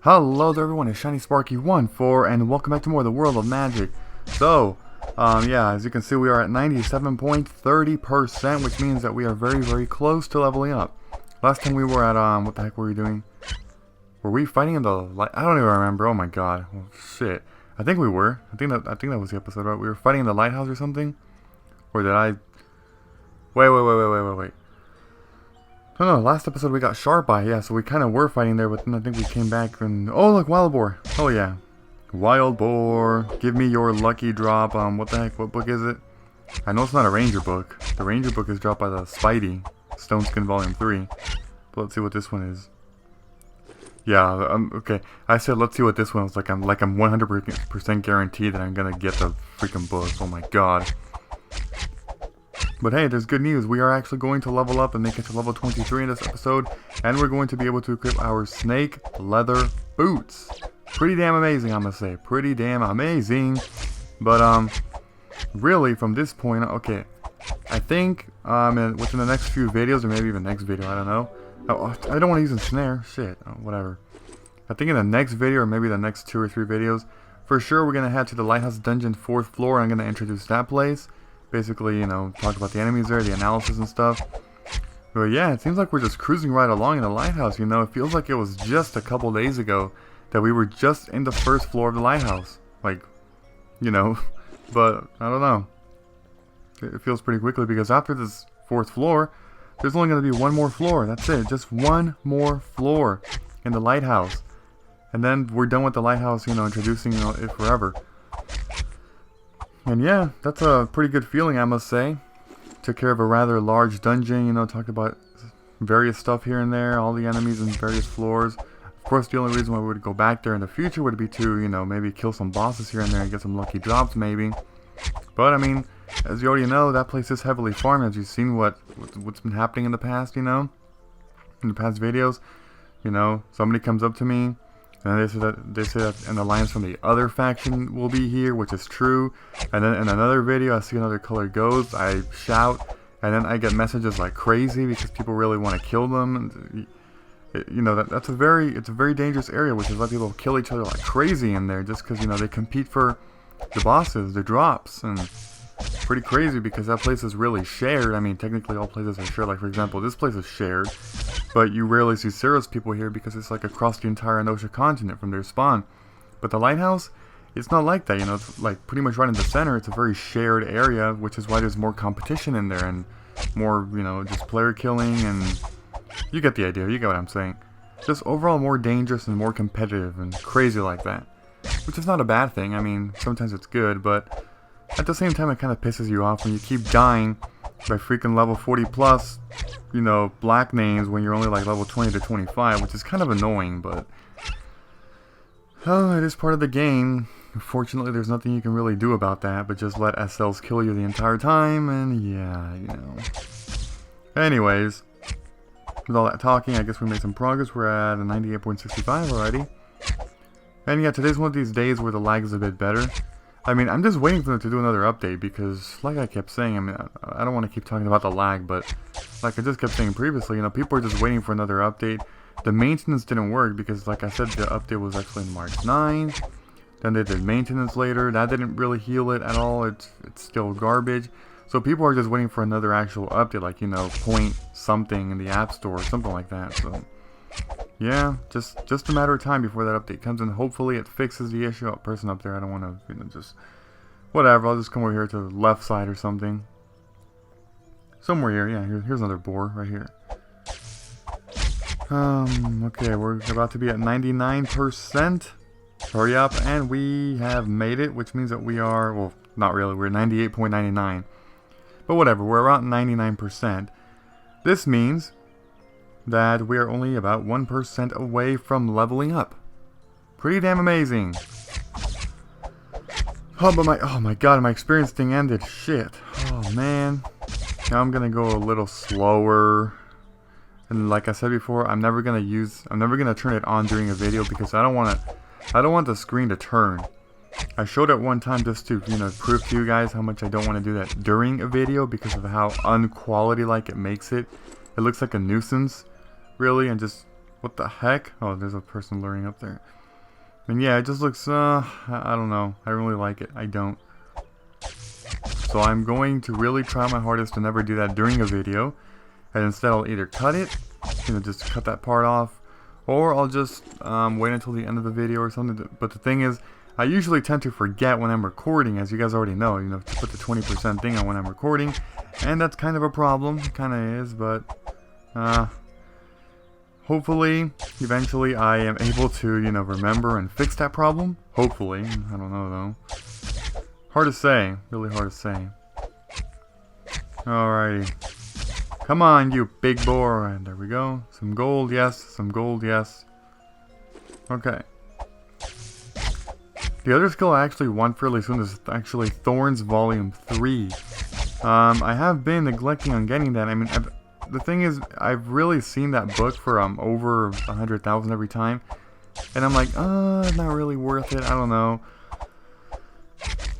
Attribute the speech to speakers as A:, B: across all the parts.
A: Hello there everyone, it's ShinySparky14 and welcome back to more of the World of Magic. So, yeah, as you can see we are at 97.30%, which means that we are very close to leveling up. Last time we were at, what the heck were we doing? Were we fighting in the light? I don't even remember, oh my god, well, shit. I think we were, I think that was the episode, right? We were fighting in the Lighthouse or something? Or did I... Wait. No, last episode we got Sharp Eye, yeah, so we kind of were fighting there, but then I think we came back and... Oh, look, Wild Boar! Oh, yeah. Wild Boar, give me your lucky drop. What the heck, what book is it? I know it's not a Ranger book. The Ranger book is dropped by the Spidey, Stone Skin Volume 3. But let's see what this one is. Yeah, okay. I said let's see what this one is. Like I'm 100% guaranteed that I'm gonna get the freaking book. Oh my god. But hey, there's good news. We are actually going to level up and make it to level 23 in this episode. And we're going to be able to equip our snake leather boots. Pretty damn amazing, I'm going to say. Pretty damn amazing. But, really, from this point, okay. I think, within the next few videos, or maybe even next video, I don't know. Oh, I don't want to use a snare. Shit, whatever. I think in the next video, or maybe the next 2 or 3 videos, for sure we're going to head to the Lighthouse Dungeon 4th floor. I'm going to introduce that place. Basically, you know, talk about the enemies there, the analysis and stuff. But yeah, it seems like we're just cruising right along in the lighthouse, you know. It feels like it was just a couple days ago that we were just in the 1st floor of the lighthouse. Like, you know, but I don't know. It feels pretty quickly because after this 4th floor, there's only going to be one more floor. That's it. Just one more floor in the lighthouse. And then we're done with the lighthouse, you know, introducing it forever. And yeah, that's a pretty good feeling, I must say. Took care of a rather large dungeon, you know, talked about various stuff here and there, all the enemies in various floors. Of course, the only reason why we would go back there in the future would be to, you know, maybe kill some bosses here and there and get some lucky drops, maybe. But, I mean, as you already know, that place is heavily farmed, as you've seen what's been happening in the past, you know? In the past videos, you know, somebody comes up to me, and they say that an alliance from the other faction will be here, which is true. And then in another video, I see another colored ghost. I shout, and then I get messages like crazy because people really want to kill them. And, you know, it's a very dangerous area, which is why people kill each other like crazy in there, just because, you know, they compete for the bosses, the drops, and pretty crazy because that place is really shared. I mean, technically all places are shared. Like, for example, this place is shared, but you rarely see Ceros people here because it's like across the entire Anosha continent from their spawn. But the lighthouse, it's not like that, you know. It's like pretty much right in the center. It's a very shared area, which is why there's more competition in there and more, you know, just player killing, and you get the idea. You get what I'm saying. Just overall more dangerous and more competitive and crazy like that, which is not a bad thing. I mean, sometimes it's good, but at the same time it kind of pisses you off when you keep dying by freaking level 40 plus, you know, black names when you're only like level 20 to 25, which is kind of annoying, but oh, it is part of the game. Unfortunately, there's nothing you can really do about that, but just let SLs kill you the entire time, and yeah, you know. Anyways, with all that talking, I guess we made some progress. We're at a 98.65 already. And yeah, today's one of these days where the lag is a bit better. I mean, I'm just waiting for them to do another update because, like I kept saying, I mean, I don't want to keep talking about the lag, but like I just kept saying previously, you know, people are just waiting for another update. The maintenance didn't work because, like I said, the update was actually in March 9th. Then they did maintenance later. That didn't really heal it at all. It's still garbage. So people are just waiting for another actual update, like, you know, point something in the App Store or something like that. So yeah, just a matter of time before that update comes in. Hopefully it fixes the issue. Oh, person up there, I don't want to, you know, just whatever. I'll just come over here to the left side or something. Somewhere here, yeah. Here's another boar right here. Okay, we're about to be at 99%. Hurry up, and we have made it, which means that we are, well, not really. We're 98.99, but whatever. We're around 99%. This means that we are only about 1% away from leveling up. Pretty damn amazing. Oh, but oh my god, my experience thing ended. Shit. Oh man. Now I'm gonna go a little slower. And like I said before, I'm never gonna turn it on during a video because I don't want the screen to turn. I showed it one time just to, you know, prove to you guys how much I don't want to do that during a video because of how unquality like it makes it. It looks like a nuisance, really, and just What the heck? Oh, there's a person luring up there. And yeah, it just looks, I don't know. I don't really like it. I don't. So I'm going to really try my hardest to never do that during a video. And instead I'll either cut it, just cut that part off, or I'll just wait until the end of the video or something. But the thing is, I usually tend to forget when I'm recording, as you guys already know, to put the 20% thing on when I'm recording. And that's kind of a problem. It kind of is, but hopefully, eventually I am able to, remember and fix that problem. Hopefully. I don't know, though. Hard to say. Really hard to say. Alrighty. Come on, you big boar. And there we go. Some gold, yes. Some gold, yes. Okay. The other skill I actually want fairly soon is actually Thorns Volume 3. I have been neglecting on getting that. I mean, the thing is, I've really seen that book for over 100,000 every time. And I'm like, not really worth it. I don't know.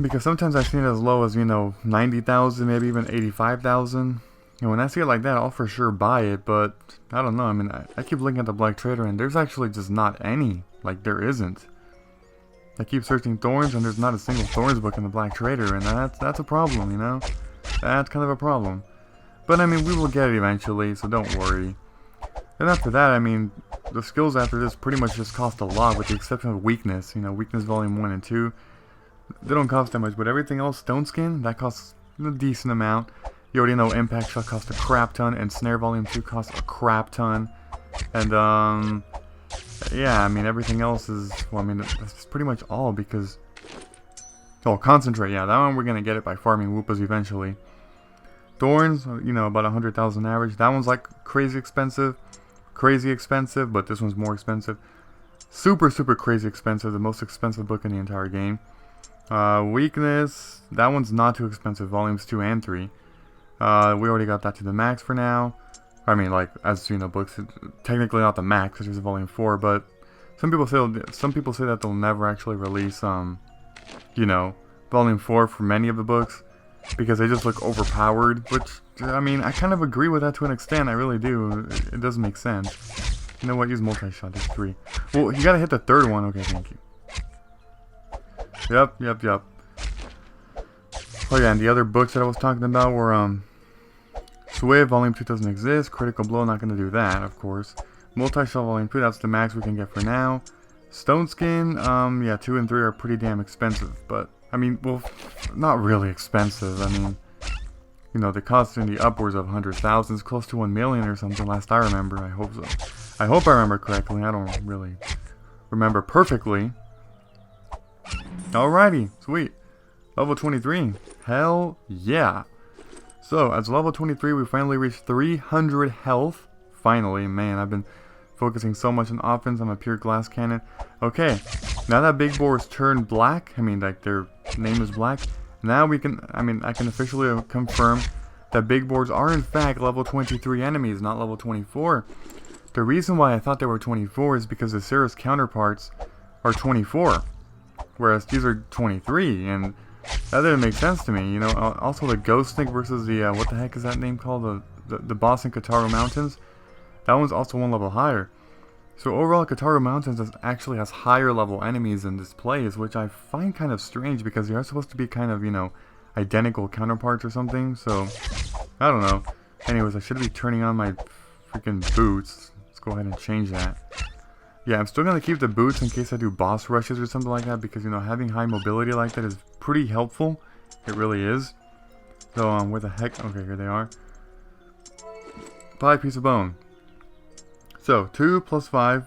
A: Because sometimes I've seen it as low as, 90,000, maybe even 85,000. And when I see it like that, I'll for sure buy it. But, I don't know. I mean, I keep looking at the Black Trader and there's actually just not any. Like, there isn't. I keep searching Thorns and there's not a single Thorns book in the Black Trader. And that's a problem, That's kind of a problem. But, I mean, we will get it eventually, so don't worry. And after that, I mean, the skills after this pretty much just cost a lot, with the exception of Weakness. Weakness Volume 1 and 2. They don't cost that much, but everything else, Stone Skin, that costs a decent amount. You already know Impact Shot costs a crap ton, and Snare Volume 2 costs a crap ton. And, yeah, I mean, everything else is, well, I mean, that's pretty much all, because... Oh, Concentrate, yeah, that one we're gonna get it by farming Whoopas eventually. Thorns, about 100,000 average. That one's like crazy expensive, but this one's more expensive. Super, super crazy expensive, the most expensive book in the entire game. Weakness, that one's not too expensive, volumes 2 and 3. We already got that to the max for now. I mean, like, as books, technically not the max, because there's a volume 4, but some people say that they'll never actually release, volume 4 for many of the books, because they just look overpowered, which, I mean, I kind of agree with that to an extent, I really do. It does make sense. You know what, use multi-shot, there's 3. Well, you gotta hit the 3rd one, okay, thank you. Yep. Oh yeah, and the other books that I was talking about were, Swift, Volume 2 doesn't exist, Critical Blow, not gonna do that, of course. Multi-shot Volume 2, that's the max we can get for now. Stone Skin, yeah, 2 and 3 are pretty damn expensive, but... I mean, well, not really expensive. I mean, they cost in the upwards of 100,000, close to 1 million or something, last I remember. I hope so. I hope I remember correctly. I don't really remember perfectly. Alrighty, sweet. Level 23. Hell yeah. So, as level 23, we finally reached 300 health. Finally, man, I've been focusing so much on offense. I'm a pure glass cannon. Okay, now that Big Boars turned black, I mean, like, their name is black, now we can, I can officially confirm that Big Boars are in fact level 23 enemies, not level 24. The reason why I thought they were 24 is because the Cirrus counterparts are 24, whereas these are 23, and that didn't make sense to me, Also, the Ghost Snake versus the, what the heck is that name called? The boss in Kataru Mountains, that one's also 1 level higher. So overall, Kataru Mountains actually has higher level enemies in this place, which I find kind of strange because they are supposed to be kind of, identical counterparts or something, so, I don't know. Anyways, I should be turning on my freaking boots. Let's go ahead and change that. Yeah, I'm still going to keep the boots in case I do boss rushes or something like that, because, having high mobility like that is pretty helpful. It really is. So, where the heck? Okay, here they are. 5 piece of bone. So, 2 plus 5,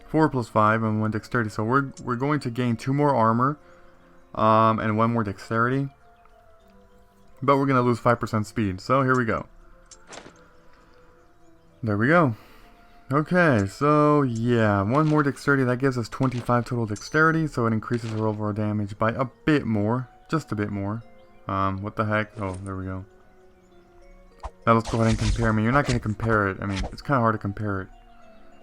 A: 4 plus 5, and 1 dexterity. So we're going to gain 2 more armor, and 1 more dexterity. But we're going to lose 5% speed. So here we go. There we go. Okay, so yeah, 1 more dexterity. That gives us 25 total dexterity. So it increases our overall damage by a bit more. Just a bit more. What the heck? Oh, there we go. Now let's go ahead and compare. I mean, you're not going to compare it. I mean, it's kind of hard to compare it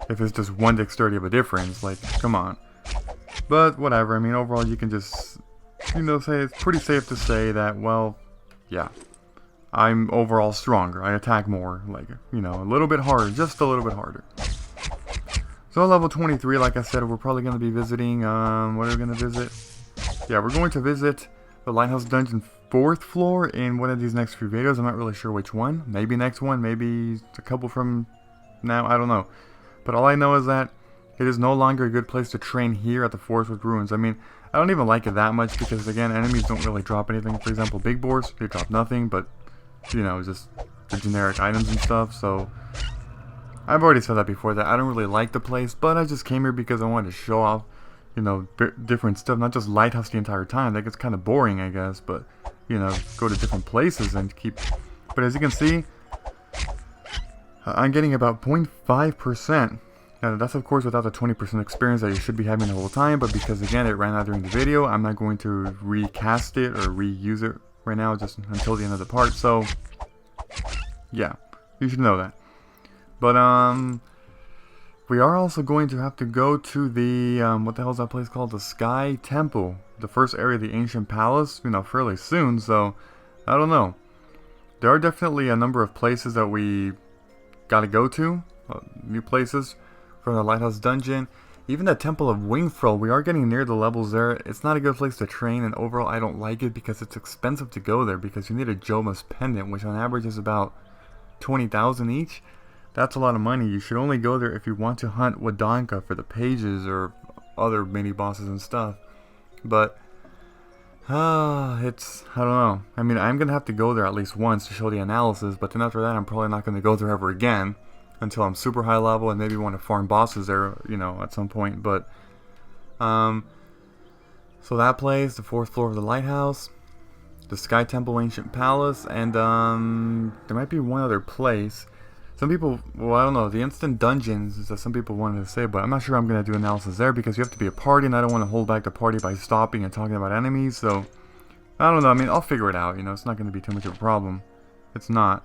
A: if it's just 1 dexterity of a difference. Like, come on. But whatever. I mean, overall, you can just, say it's pretty safe to say that, well, yeah, I'm overall stronger. I attack more. Like, a little bit harder. Just a little bit harder. So level 23, like I said, we're probably going to be visiting, what are we going to visit? Yeah, we're going to visit the Lighthouse Dungeon 4th floor in one of these next few videos. I'm not really sure which one. Maybe next one, maybe a couple from now, I don't know. But all I know is that it is no longer a good place to train here at the Forest with Ruins. I mean, I don't even like it that much because, again, enemies don't really drop anything. For example, Big Boars, they drop nothing, but, you know, just the generic items and stuff, so I've already said that before, that I don't really like the place, but I just came here because I wanted to show off, you know, different stuff, not just Lighthouse the entire time. That gets kind of boring, I guess, but, you know, go to different places and keep... But as you can see, I'm getting about 0.5%. Now, that's, of course, without the 20% experience that you should be having the whole time, but because, again, it ran out during the video, I'm not going to recast it or reuse it right now, just until the end of the part, so, yeah, you should know that. But, we are also going to have to go to the, what the hell is that place called? The Sky Temple. The first area of the Ancient Palace, you know, fairly soon, so, I don't know. There are definitely a number of places that we gotta go to. New places from the Lighthouse Dungeon. Even the Temple of Wingfrill, we are getting near the levels there. It's not a good place to train, and overall I don't like it because it's expensive to go there because you need a Joma's Pendant, which on average is about 20,000 each. That's a lot of money. You should only go there if you want to hunt Wadanka for the pages or other mini bosses and stuff. But it's, I don't know. I mean, I'm gonna have to go there at least once to show the analysis, but then after that I'm probably not gonna go there ever again until I'm super high level and maybe want to farm bosses there, you know, at some point. But so that place, the 4th floor of the Lighthouse, the Sky Temple Ancient Palace, and there might be one other place. Some people, well, I don't know, the instant dungeons is that some people wanted to say, but I'm not sure I'm going to do analysis there because you have to be a party, and I don't want to hold back the party by stopping and talking about enemies, so I don't know. I mean, I'll figure it out, you know, it's not going to be too much of a problem. It's not.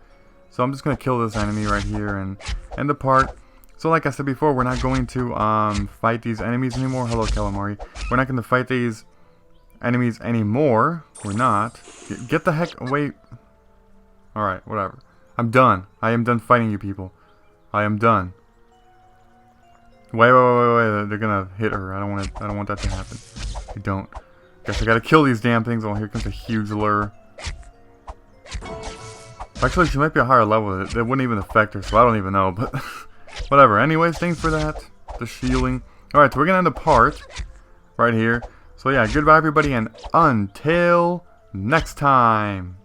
A: So I'm just going to kill this enemy right here and end the part. So like I said before, we're not going to fight these enemies anymore. Hello, Calamari. We're not going to fight these enemies anymore. We're not. Get the heck away. Alright, whatever. I'm done. I am done fighting you people. I am done. Wait. They're gonna hit her. I don't want that to happen. I don't. Guess I gotta kill these damn things. Oh, here comes a huge lure. Actually, she might be a higher level. It wouldn't even affect her, so I don't even know. But whatever. Anyways, thanks for that. The shielding. Alright, so we're gonna end the part right here. So yeah, goodbye everybody, and until next time.